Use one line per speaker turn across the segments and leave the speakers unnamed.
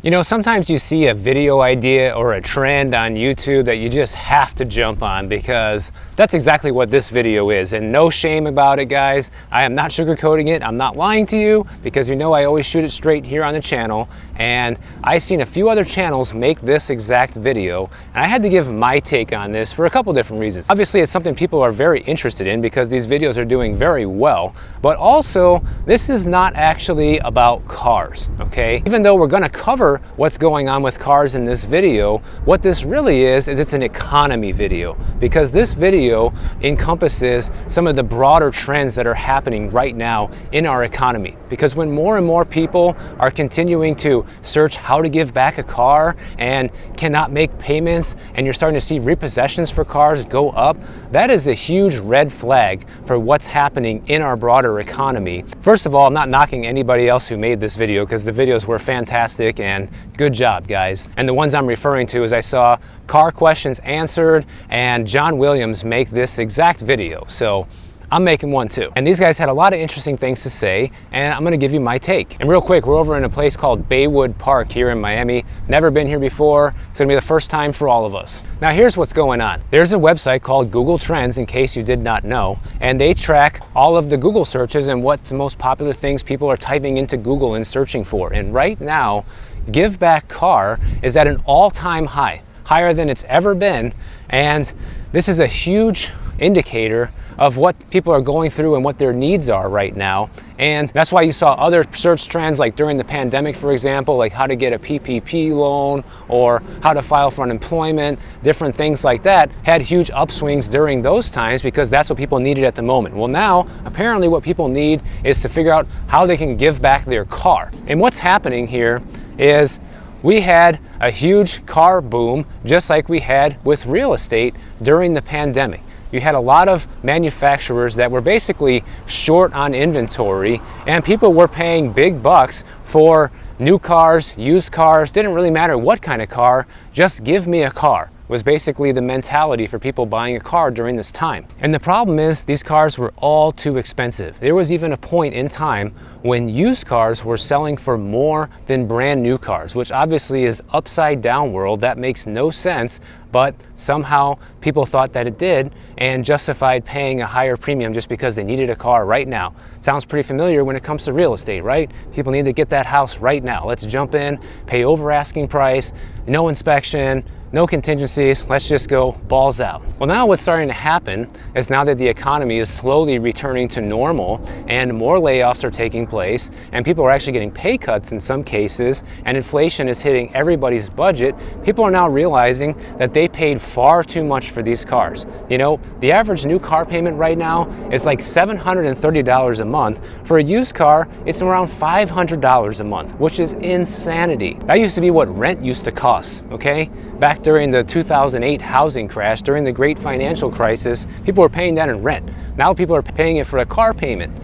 You know, sometimes you see a video idea or a trend on YouTube that you just have to jump on, because that's exactly what this video is. And no shame about it, guys. I am not sugarcoating it. I'm not lying to you, because you know I always shoot it straight here on the channel. And I've seen a few other channels make this exact video, and I had to give my take on this for a couple different reasons. Obviously, it's something people are very interested in because these videos are doing very well, but also this is not actually about cars, okay? Even though we're gonna cover what's going on with cars in this video, what this really is it's an economy video, because this video encompasses some of the broader trends that are happening right now in our economy. Because when more and more people are continuing to search how to give back a car and cannot make payments, and you're starting to see repossessions for cars go up, that is a huge red flag for what's happening in our broader economy. First of all, I'm not knocking anybody else who made this video, because the videos were fantastic and good job, guys. And the ones I'm referring to is I saw Car Questions Answered and John Williams make this exact video. So I'm making one too. And these guys had a lot of interesting things to say, and I'm gonna give you my take. And real quick, we're over in a place called Baywood Park here in Miami. Never been here before. It's gonna be the first time for all of us. Now here's what's going on. There's a website called Google Trends, in case you did not know, and they track all of the Google searches and what's the most popular things people are typing into Google and searching for. And right now, GiveBackCar is at an all-time high, higher than it's ever been, and this is a huge indicator of what people are going through and what their needs are right now. And that's why you saw other search trends, like during the pandemic, for example, like how to get a PPP loan or how to file for unemployment, different things like that had huge upswings during those times, because that's what people needed at the moment. Well, now apparently what people need is to figure out how they can give back their car. And what's happening here is we had a huge car boom, just like we had with real estate during the pandemic. You had a lot of manufacturers that were basically short on inventory, and people were paying big bucks for new cars, used cars. Didn't really matter what kind of car, just give me a car was basically the mentality for people buying a car during this time. And the problem is these cars were all too expensive. There was even a point in time when used cars were selling for more than brand new cars, which obviously is upside down world. That makes no sense, but somehow people thought that it did and justified paying a higher premium just because they needed a car right now. Sounds pretty familiar when it comes to real estate, right? People need to get that house right now. Let's jump in, pay over asking price, no inspection, no contingencies, let's just go balls out. Well, now what's starting to happen is, now that the economy is slowly returning to normal and more layoffs are taking place and people are actually getting pay cuts in some cases, and inflation is hitting everybody's budget, people are now realizing that they paid far too much for these cars. You know, the average new car payment right now is like $730 a month. For a used car, it's around $500 a month, which is insanity. That used to be what rent used to cost, okay? Back during the 2008 housing crash, during the great financial crisis, people were paying that in rent. Now people are paying it for a car payment.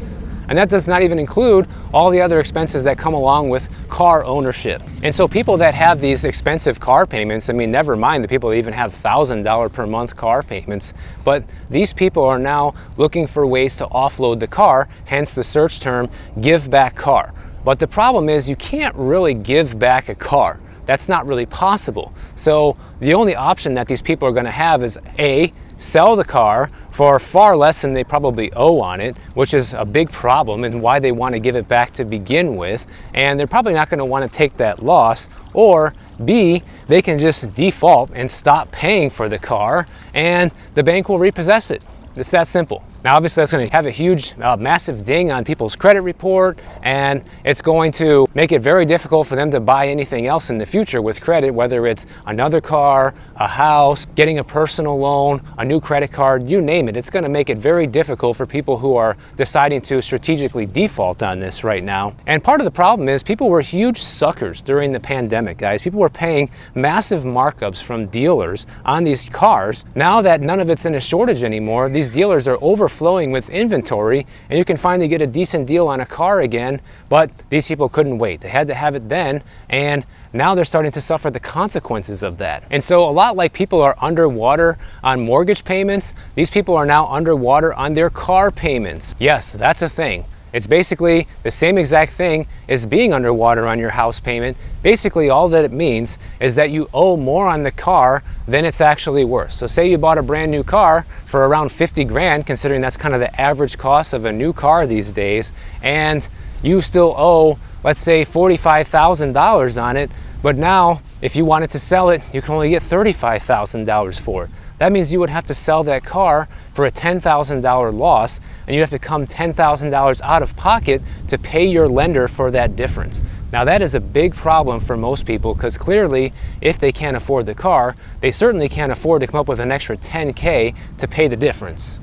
And that does not even include all the other expenses that come along with car ownership. And so people that have these expensive car payments, I mean, never mind the people that even have $1,000 per month car payments, but these people are now looking for ways to offload the car, hence the search term GiveBackCar. But the problem is you can't really give back a car. That's not really possible. So the only option that these people are going to have is A, sell the car for far less than they probably owe on it, which is a big problem and why they want to give it back to begin with. And they're probably not going to want to take that loss. Or B, they can just default and stop paying for the car and the bank will repossess it. It's that simple. Now, obviously, that's going to have a huge, massive ding on people's credit report, and it's going to make it very difficult for them to buy anything else in the future with credit, whether it's another car, a house, getting a personal loan, a new credit card, you name it. It's going to make it very difficult for people who are deciding to strategically default on this right now. And part of the problem is people were huge suckers during the pandemic, guys. People were paying massive markups from dealers on these cars. Now that none of it's in a shortage anymore, these dealers are overflowing with inventory, and you can finally get a decent deal on a car again, but these people couldn't wait. They had to have it then, and now they're starting to suffer the consequences of that. And so a lot like people are underwater on mortgage payments, these people are now underwater on their car payments. Yes, that's a thing. It's basically the same exact thing as being underwater on your house payment. Basically, all that it means is that you owe more on the car than it's actually worth. So say you bought a brand new car for around 50 grand, considering that's kind of the average cost of a new car these days, and you still owe, let's say, $45,000 on it, but now if you wanted to sell it, you can only get $35,000 for it. That means you would have to sell that car for a $10,000 loss, and you'd have to come $10,000 out of pocket to pay your lender for that difference. Now that is a big problem for most people, because clearly if they can't afford the car, they certainly can't afford to come up with an extra $10K to pay the difference.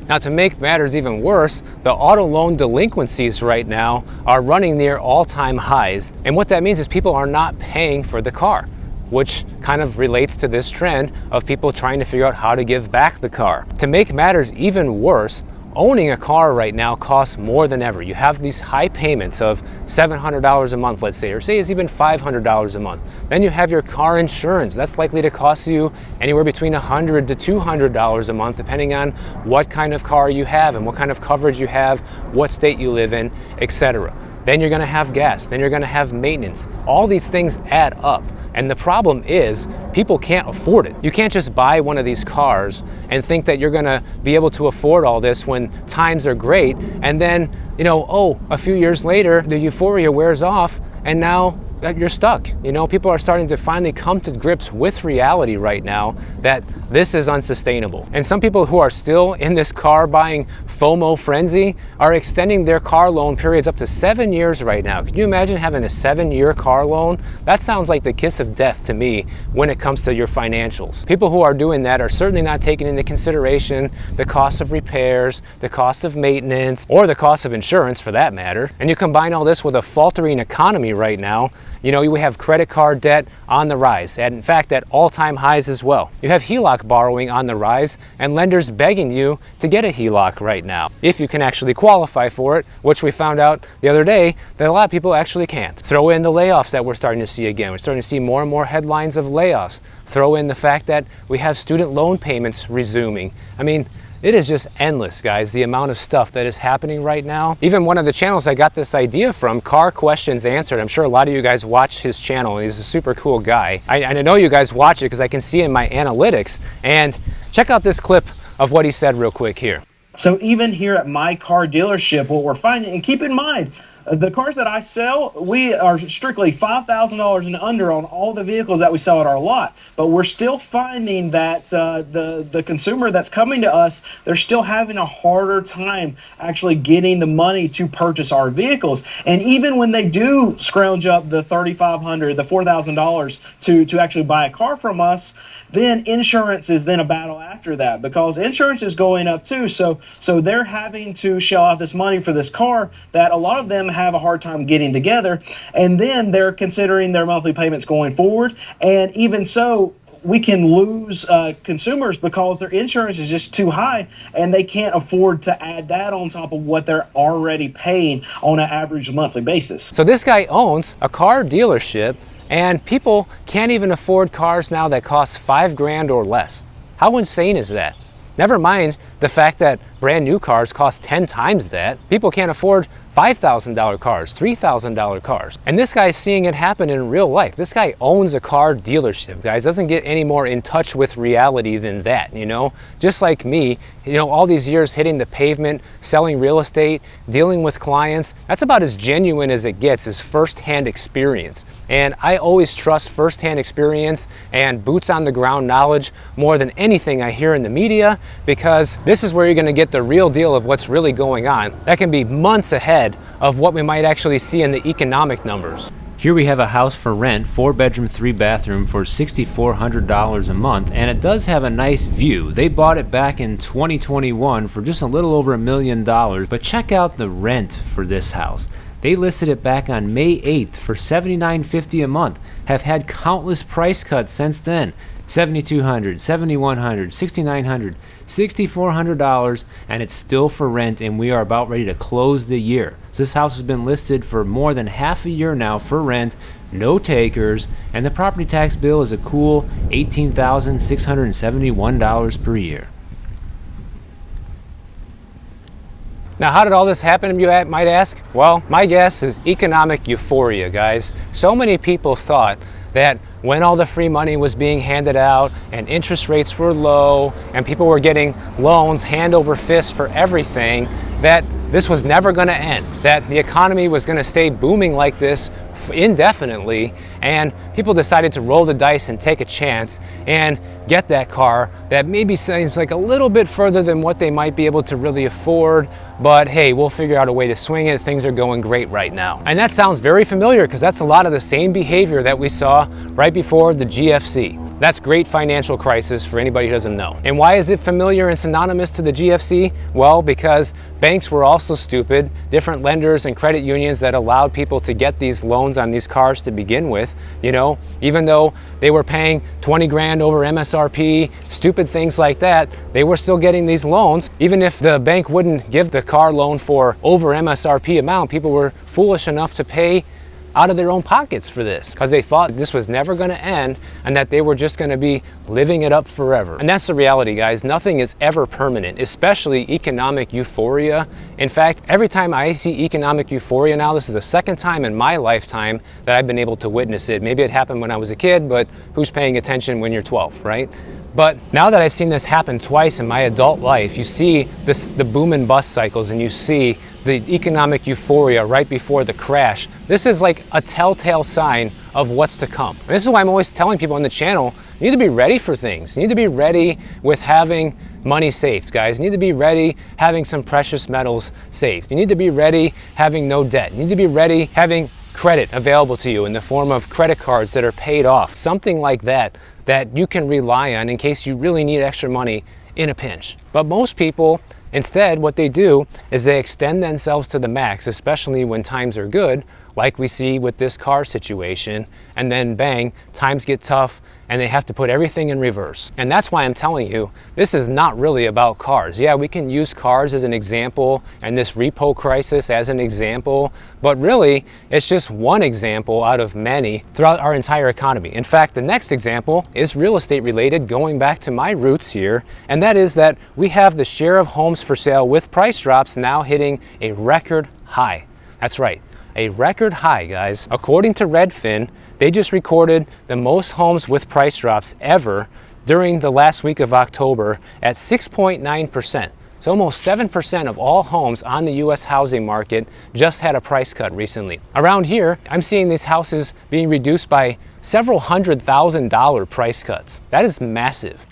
Now, to make matters even worse, the auto loan delinquencies right now are running near all-time highs. And what that means is people are not paying for the car, which kind of relates to this trend of people trying to figure out how to give back the car. To make matters even worse, owning a car right now costs more than ever. You have these high payments of $700 a month, let's say, or say it's even $500 a month. Then you have your car insurance. That's likely to cost you anywhere between $100 to $200 a month, depending on what kind of car you have and what kind of coverage you have, what state you live in, etc. Then you're gonna have gas, then you're gonna have maintenance. All these things add up. And the problem is, people can't afford it. You can't just buy one of these cars and think that you're gonna be able to afford all this when times are great, and then, a few years later, the euphoria wears off, and now you're stuck. People are starting to finally come to grips with reality right now that this is unsustainable. And some people who are still in this car buying FOMO frenzy are extending their car loan periods up to 7 years right now. Can you imagine having a 7-year car loan? That sounds like the kiss of death to me when it comes to your financials. People who are doing that are certainly not taking into consideration the cost of repairs, the cost of maintenance, or the cost of insurance for that matter. And you combine all this with a faltering economy right now. We have credit card debt on the rise, and in fact at all-time highs as well. You have HELOC borrowing on the rise, and lenders begging you to get a HELOC right now, if you can actually qualify for it, which we found out the other day that a lot of people actually can't. Throw in the layoffs that we're starting to see again. We're starting to see more and more headlines of layoffs. Throw in the fact that we have student loan payments resuming. It is just endless, guys, the amount of stuff that is happening right now. Even one of the channels I got this idea from, Car Questions Answered, I'm sure a lot of you guys watch his channel, and he's a super cool guy. I know you guys watch it because I can see in my analytics. And check out this clip of what he said real quick here.
So even here at my car dealership, what we're finding, and keep in mind, the cars that I sell, we are strictly $5,000 and under on all the vehicles that we sell at our lot. But we're still finding that the consumer that's coming to us, they're still having a harder time actually getting the money to purchase our vehicles. And even when they do scrounge up the $3,500, the $4,000 to actually buy a car from us, then insurance is then a battle after that, because insurance is going up too. So they're having to shell out this money for this car that a lot of them have a hard time getting together, and then they're considering their monthly payments going forward. And even so, we can lose consumers because their insurance is just too high, and they can't afford to add that on top of what they're already paying on an average monthly basis.
So this guy owns a car dealership, and people can't even afford cars now that cost $5,000 or less. How insane is that? Never mind the fact that brand new cars cost 10 times that. People can't afford $5,000 cars, $3,000 cars. And this guy's seeing it happen in real life. This guy owns a car dealership, guys. Doesn't get any more in touch with reality than that, Just like me, all these years hitting the pavement, selling real estate, dealing with clients, that's about as genuine as it gets, is firsthand experience. And I always trust firsthand experience and boots on the ground knowledge more than anything I hear in the media, because this is where you're gonna get the real deal of what's really going on. That can be months ahead of what we might actually see in the economic numbers. Here we have a house for rent, 4-bedroom, 3-bathroom for $6,400 a month, and it does have a nice view. They bought it back in 2021 for just a little over $1 million, but check out the rent for this house. They listed it back on May 8th for $79.50 a month, have had countless price cuts since then. $7,200, $7,100, $6,900, $6,400, and it's still for rent, and we are about ready to close the year. So this house has been listed for more than half a year now for rent, no takers, and the property tax bill is a cool $18,671 per year. Now, how did all this happen, you might ask? Well, my guess is economic euphoria, guys. So many people thought that when all the free money was being handed out and interest rates were low and people were getting loans hand over fist for everything, that this was never going to end, that the economy was going to stay booming like this indefinitely, and people decided to roll the dice and take a chance and get that car that maybe seems like a little bit further than what they might be able to really afford, but hey, we'll figure out a way to swing it. Things are going great right now. And that sounds very familiar because that's a lot of the same behavior that we saw right before the GFC. That's great financial crisis for anybody who doesn't know. And why is it familiar and synonymous to the GFC? Well, because banks were also stupid, different lenders and credit unions that allowed people to get these loans on these cars to begin with. You know, even though they were paying 20 grand over MSRP, stupid things like that, they were still getting these loans. Even if the bank wouldn't give the car loan for over MSRP amount, people were foolish enough to pay out of their own pockets for this because they thought this was never going to end and that they were just going to be living it up forever. And that's the reality, guys. Nothing is ever permanent, especially economic euphoria. In fact, every time I see economic euphoria now, this is the second time in my lifetime that I've been able to witness it. Maybe it happened when I was a kid, but who's paying attention when you're 12, right? But now that I've seen this happen twice in my adult life, you see the boom and bust cycles, and you see the economic euphoria right before the crash. This is like a telltale sign of what's to come. And this is why I'm always telling people on the channel, you need to be ready for things. You need to be ready with having money saved, guys. You need to be ready having some precious metals saved. You need to be ready having no debt. You need to be ready having credit available to you in the form of credit cards that are paid off. Something like that that you can rely on in case you really need extra money in a pinch. But most people, instead, what they do is they extend themselves to the max, especially when times are good, like we see with this car situation, and then bang, times get tough and they have to put everything in reverse. And that's why I'm telling you, this is not really about cars. Yeah, we can use cars as an example and this repo crisis as an example, but really it's just one example out of many throughout our entire economy. In fact, the next example is real estate related, going back to my roots here, and that is that we have the share of homes for sale with price drops now hitting a record high. That's right, a record high, guys. According to Redfin, they just recorded the most homes with price drops ever during the last week of October at 6.9%. So almost 7% of all homes on the US housing market just had a price cut recently. Around here, I'm seeing these houses being reduced by several $100,000 price cuts. That is massive.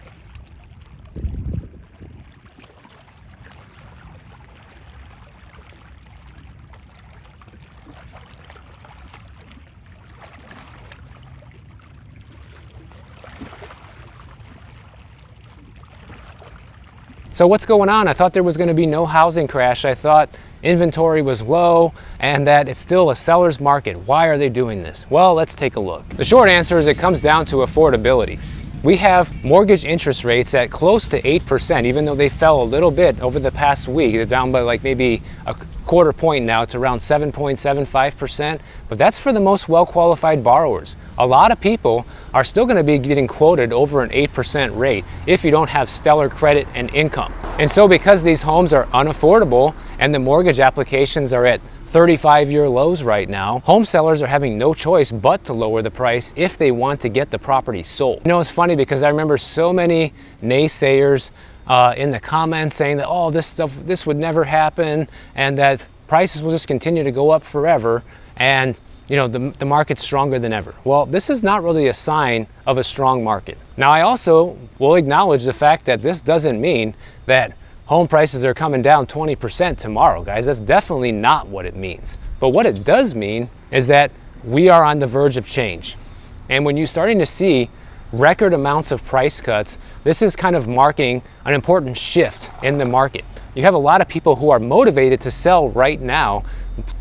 So what's going on? I thought there was going to be no housing crash. I thought inventory was low and that it's still a seller's market. Why are they doing this? Well, let's take a look. The short answer is it comes down to affordability. We have mortgage interest rates at close to 8%, even though they fell a little bit over the past week. They're down by like maybe a quarter point now to around 7.75%, but that's for the most well-qualified borrowers. A lot of people are still going to be getting quoted over an 8% rate if you don't have stellar credit and income. And so because these homes are unaffordable and the mortgage applications are at 35-year lows right now, home sellers are having no choice but to lower the price if they want to get the property sold. You know, it's funny because I remember so many naysayers in the comments saying that, oh, this would never happen and that prices will just continue to go up forever and you know, the market's stronger than ever. Well, this is not really a sign of a strong market. Now, I also will acknowledge the fact that this doesn't mean that home prices are coming down 20% tomorrow, guys. That's definitely not what it means. But what it does mean is that we are on the verge of change. And when you're starting to see record amounts of price cuts, this is kind of marking an important shift in the market. You have a lot of people who are motivated to sell right now,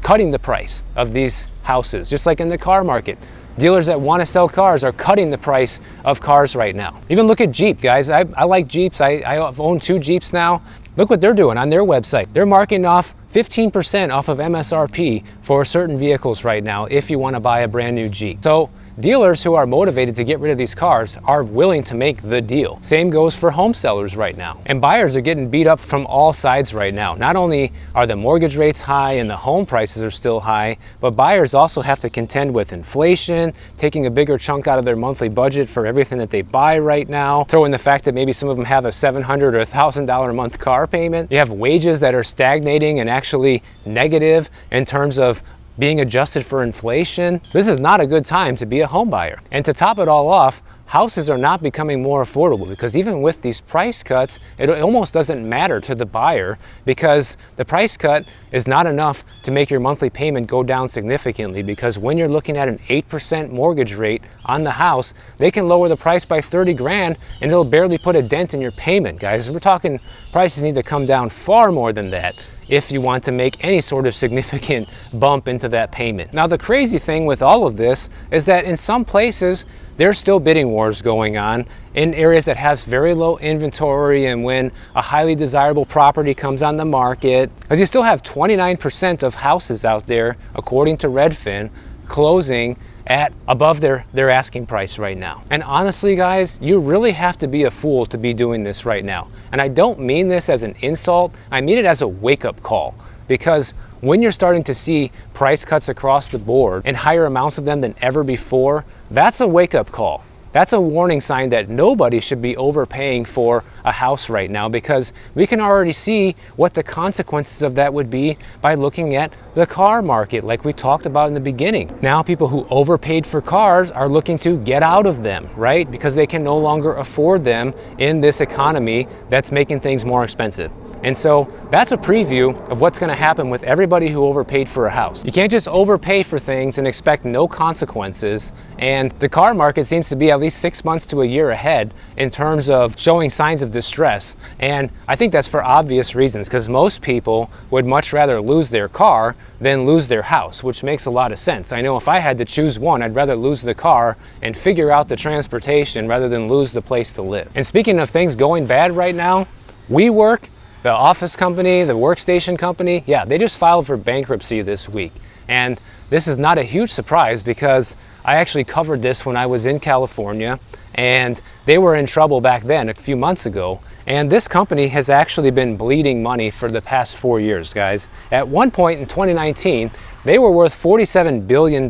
cutting the price of these houses, just like in the car market. dealers that want to sell cars are cutting the price of cars right now. Even look at Jeep, guys. I like Jeeps. I've owned 2 Jeeps now. Look what they're doing on their website. They're marking off 15% off of MSRP for certain vehicles right now if you want to buy a brand new Jeep. So dealers who are motivated to get rid of these cars are willing to make the deal. Same goes for home sellers right now. And buyers are getting beat up from all sides right now. Not only are the mortgage rates high and the home prices are still high, but buyers also have to contend with inflation, taking a bigger chunk out of their monthly budget for everything that they buy right now. Throw in the fact that maybe some of them have a $700 or $1,000 a month car payment. You have wages that are stagnating and actually negative in terms of being adjusted for inflation. This is not a good time to be a home buyer. And to top it all off, houses are not becoming more affordable, because even with these price cuts, it almost doesn't matter to the buyer, because the price cut is not enough to make your monthly payment go down significantly, because when you're looking at an 8% mortgage rate on the house, they can lower the price by 30 grand and it'll barely put a dent in your payment, guys. We're talking prices need to come down far more than that if you want to make any sort of significant bump into that payment. Now, the crazy thing with all of this is that in some places, there's still bidding wars going on in areas that have very low inventory, and when a highly desirable property comes on the market, because you still have 29% of houses out there, according to Redfin, closing at above their asking price right now. And honestly, guys, you really have to be a fool to be doing this right now. And I don't mean this as an insult, I mean it as a wake-up call. Because when you're starting to see price cuts across the board and higher amounts of them than ever before, that's a wake-up call. That's a warning sign that nobody should be overpaying for a house right now, because we can already see what the consequences of that would be by looking at the car market, like we talked about in the beginning. Now people who overpaid for cars are looking to get out of them, right? Because they can no longer afford them in this economy that's making things more expensive. And so that's a preview of what's going to happen with everybody who overpaid for a house. You can't just overpay for things and expect no consequences. And the car market seems to be at least 6 months to a year ahead in terms of showing signs of distress. And I think that's for obvious reasons, because most people would much rather lose their car than lose their house, which makes a lot of sense. I know if I had to choose one, I'd rather lose the car and figure out the transportation rather than lose the place to live. And speaking of things going bad right now, WeWork, the office company, the workstation company, yeah, they just filed for bankruptcy this week. And this is not a huge surprise, because I actually covered this when I was in California, and they were in trouble back then a few months ago. And this company has actually been bleeding money for the past 4 years, guys. At one point in 2019, they were worth $47 billion.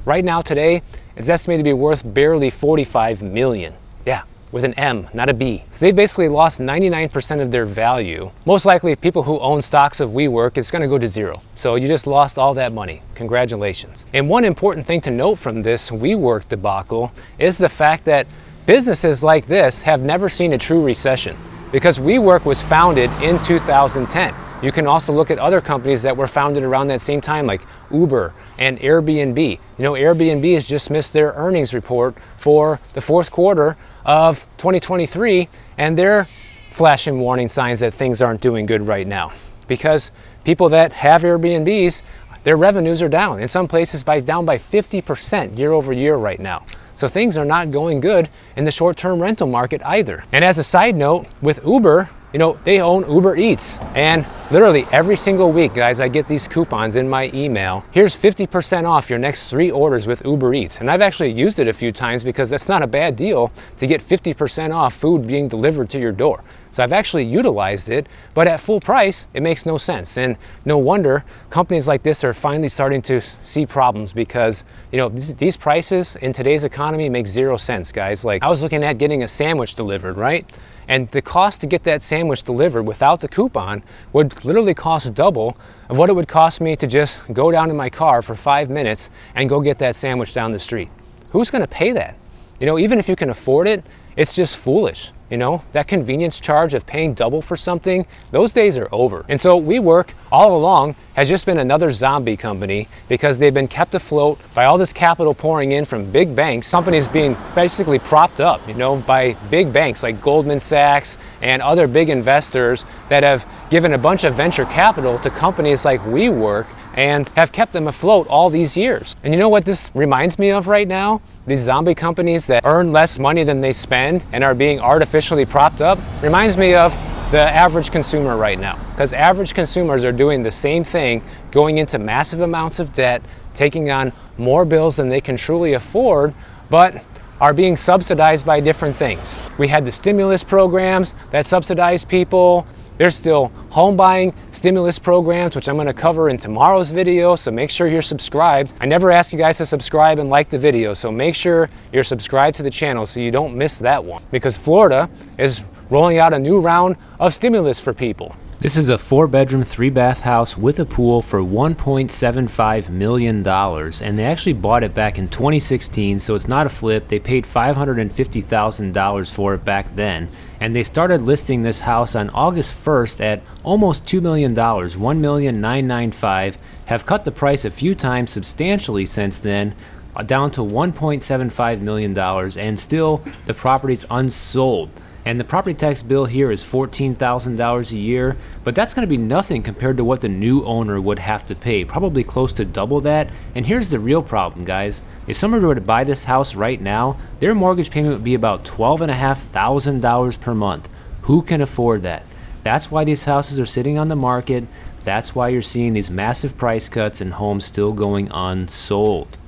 Right now, today, it's estimated to be worth barely $45 million. Yeah, with an M, not a B. So they basically lost 99% of their value. Most likely, people who own stocks of WeWork, it's gonna go to zero. So you just lost all that money. Congratulations. And one important thing to note from this WeWork debacle is the fact that businesses like this have never seen a true recession, because WeWork was founded in 2010. You can also look at other companies that were founded around that same time, like Uber and Airbnb. You know, Airbnb has just missed their earnings report for the fourth quarter of 2023, and they're flashing warning signs that things aren't doing good right now, because people that have Airbnbs, their revenues are down, in some places down by 50% year over year right now. So things are not going good in the short-term rental market either. And as a side note, with Uber, you know, they own Uber Eats, and literally every single week, guys, I get these coupons in my email. Here's 50% off your next 3 orders with Uber Eats. And I've actually used it a few times, because that's not a bad deal to get 50% off food being delivered to your door. So I've actually utilized it, but at full price, it makes no sense. And no wonder companies like this are finally starting to see problems, because, you know, these prices in today's economy make 0 sense, guys. Like, I was looking at getting a sandwich delivered, right? And the cost to get that sandwich delivered without the coupon would literally cost double of what it would cost me to just go down in my car for 5 minutes and go get that sandwich down the street. Who's gonna pay that? You know, even if you can afford it, it's just foolish. You know, that convenience charge of paying double for something, those days are over. And so WeWork all along has just been another zombie company, because they've been kept afloat by all this capital pouring in from big banks. Companies being basically propped up, you know, by big banks like Goldman Sachs and other big investors that have given a bunch of venture capital to companies like WeWork and have kept them afloat all these years. And you know what this reminds me of right now? These zombie companies that earn less money than they spend and are being artificially propped up reminds me of the average consumer right now, because average consumers are doing the same thing, going into massive amounts of debt, taking on more bills than they can truly afford, but are being subsidized by different things. We had the stimulus programs that subsidized people. There's still home buying stimulus programs, which I'm going to cover in tomorrow's video, so make sure you're subscribed. I never ask you guys to subscribe and like the video, so make sure you're subscribed to the channel so you don't miss that one, because Florida is rolling out a new round of stimulus for people. This is a 4-bedroom, 3-bath house with a pool for $1.75 million, and they actually bought it back in 2016, so it's not a flip. They paid $550,000 for it back then, and they started listing this house on August 1st at almost $2 million, $1,995,000, have cut the price a few times substantially since then, down to $1.75 million, and still the property's unsold. And the property tax bill here is $14,000 a year, but that's going to be nothing compared to what the new owner would have to pay, probably close to double that. And here's the real problem, guys. If somebody were to buy this house right now, their mortgage payment would be about $12,500 per month. Who can afford that? That's why these houses are sitting on the market. That's why you're seeing these massive price cuts and homes still going unsold.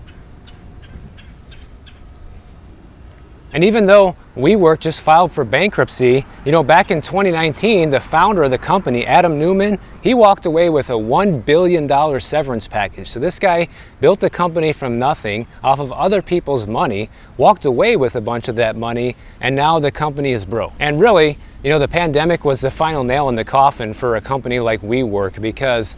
And even though WeWork just filed for bankruptcy, you know, back in 2019, the founder of the company, Adam Neumann, he walked away with a $1 billion severance package. So this guy built the company from nothing off of other people's money, walked away with a bunch of that money, and now the company is broke. And really, you know, the pandemic was the final nail in the coffin for a company like WeWork, because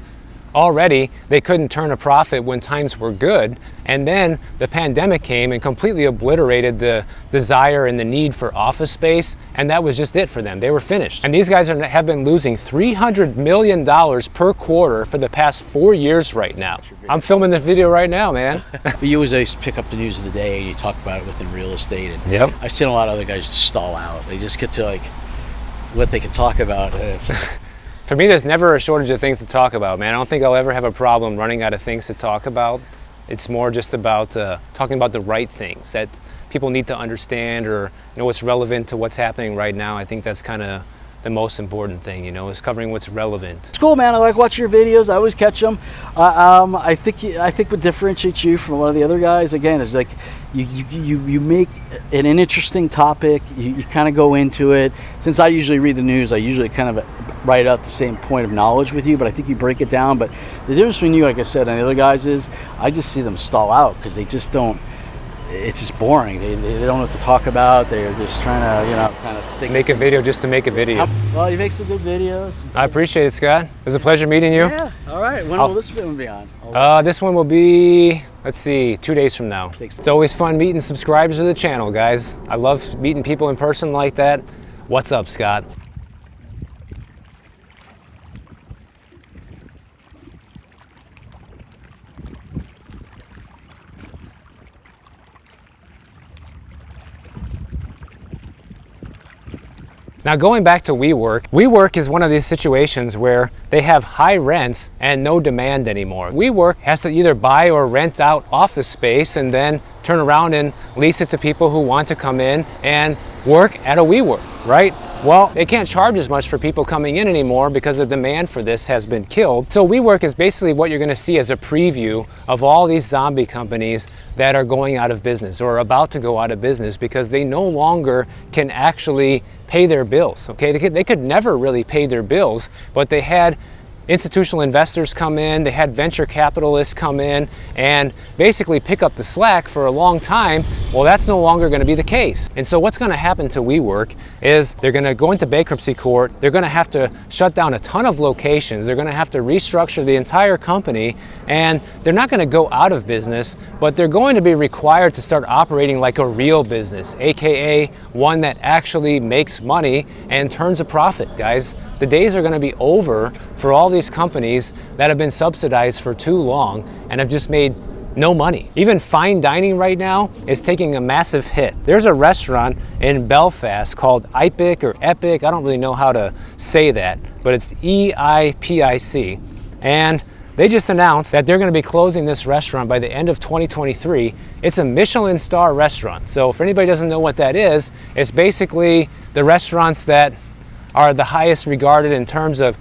already they couldn't turn a profit when times were good, and then the pandemic came and completely obliterated the desire and the need for office space, and that was just it for them. They were finished. And these guys have been losing $300 million per quarter for the past 4 years right now. I'm filming this video right now, man.
But you always pick up the news of the day and you talk about it within real estate, and
Yep.
I've seen a lot of other guys stall out. They just get to like what they can talk about.
For me, there's never a shortage of things to talk about, man. I don't think I'll ever have a problem running out of things to talk about. It's more just about talking about the right things that people need to understand, or you know, what's relevant to what's happening right now. I think that's kind of the most important thing, you know, is covering what's relevant.
It's cool, man. I like watching your videos. I always catch them. I think what differentiates you from a lot of the other guys, again, is like you make it an interesting topic. You kind of go into it. Since I usually read the news, I usually kind of write out the same point of knowledge with you, but I think you break it down. But the difference between you, like I said, and the other guys is I just see them stall out because they just don't. It's just boring. They don't know what to talk about. They're just trying to, you know, kind of think.
Make a video just to make a video.
Well, you make some good videos.
I appreciate it, Scott. It was a pleasure meeting you.
Yeah. All right. When will this one be on?
This one will be, let's see, 2 days from now. It's always fun meeting subscribers to the channel, guys. I love meeting people in person like that. What's up, Scott? Now, going back to WeWork is one of these situations where they have high rents and no demand anymore. WeWork has to either buy or rent out office space and then turn around and lease it to people who want to come in and work at a WeWork, right? Well, they can't charge as much for people coming in anymore because the demand for this has been killed. So WeWork is basically what you're going to see as a preview of all these zombie companies that are going out of business or about to go out of business because they no longer can actually pay their bills. Okay, they could never really pay their bills, but they had institutional investors come in, they had venture capitalists come in and basically pick up the slack for a long time. Well, that's no longer going to be the case. And so what's going to happen to WeWork is they're going to go into bankruptcy court, they're going to have to shut down a ton of locations, they're going to have to restructure the entire company, and they're not going to go out of business, but they're going to be required to start operating like a real business, aka one that actually makes money and turns a profit, guys. The days are going to be over for all these companies that have been subsidized for too long and have just made no money. Even fine dining right now is taking a massive hit. There's a restaurant in Belfast called Epic or Epic, I don't really know how to say that, but it's EIPIC. And They just announced that they're going to be closing this restaurant by the end of 2023. It's a Michelin star restaurant. So if anybody doesn't know what that is, it's basically the restaurants that are the highest regarded in terms of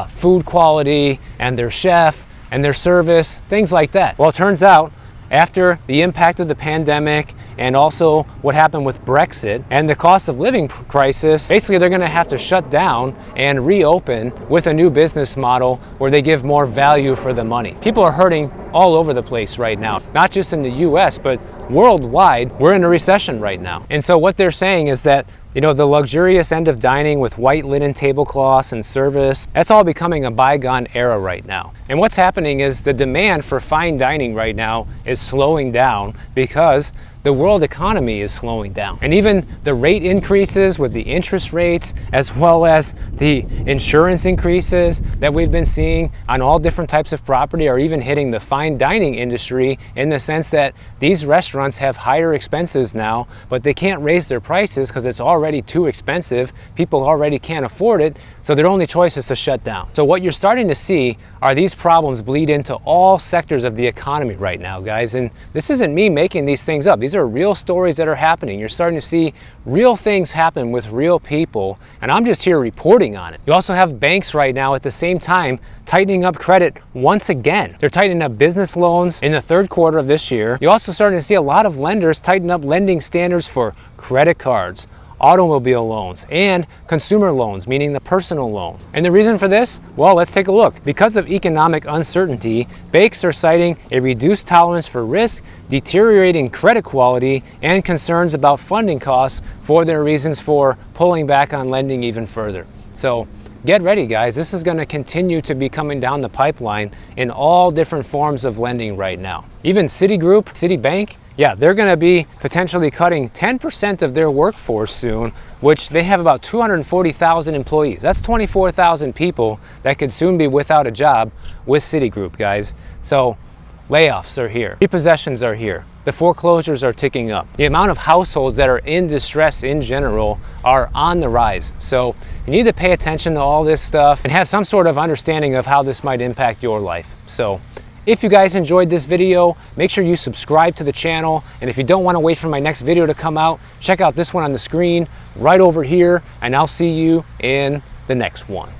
food quality and their chef and their service, things like that. Well, it turns out after the impact of the pandemic and also what happened with Brexit and the cost of living crisis, basically they're going to have to shut down and reopen with a new business model where they give more value for the money. People are hurting all over the place right now, not just in the US, but worldwide. We're in a recession right now. And so what they're saying is that, you know, the luxurious end of dining with white linen tablecloths and service, that's all becoming a bygone era right now. And what's happening is the demand for fine dining right now is slowing down because the world economy is slowing down. And even the rate increases with the interest rates, as well as the insurance increases that we've been seeing on all different types of property, are even hitting the fine dining industry, in the sense that these restaurants have higher expenses now, but they can't raise their prices because it's already too expensive. People already can't afford it, so their only choice is to shut down. So what you're starting to see are these problems bleed into all sectors of the economy right now, guys. And this isn't me making these things up. These are real stories that are happening. You're starting to see real things happen with real people, and I'm just here reporting on it. You also have banks right now at the same time tightening up credit once again. They're tightening up business loans in the third quarter of this year. You're also starting to see a lot of lenders tighten up lending standards for credit cards, automobile loans, and consumer loans, meaning the personal loan. And the reason for this? Well, let's take a look. Because of economic uncertainty, banks are citing a reduced tolerance for risk, deteriorating credit quality, and concerns about funding costs for their reasons for pulling back on lending even further. So get ready, guys. This is going to continue to be coming down the pipeline in all different forms of lending right now. Even Citigroup, Citibank, yeah, they're going to be potentially cutting 10% of their workforce soon, which they have about 240,000 employees. That's 24,000 people that could soon be without a job with Citigroup, guys. So layoffs are here. Repossessions are here. The foreclosures are ticking up. The amount of households that are in distress in general are on the rise. So you need to pay attention to all this stuff and have some sort of understanding of how this might impact your life. So if you guys enjoyed this video, make sure you subscribe to the channel. And if you don't want to wait for my next video to come out, check out this one on the screen right over here, and I'll see you in the next one.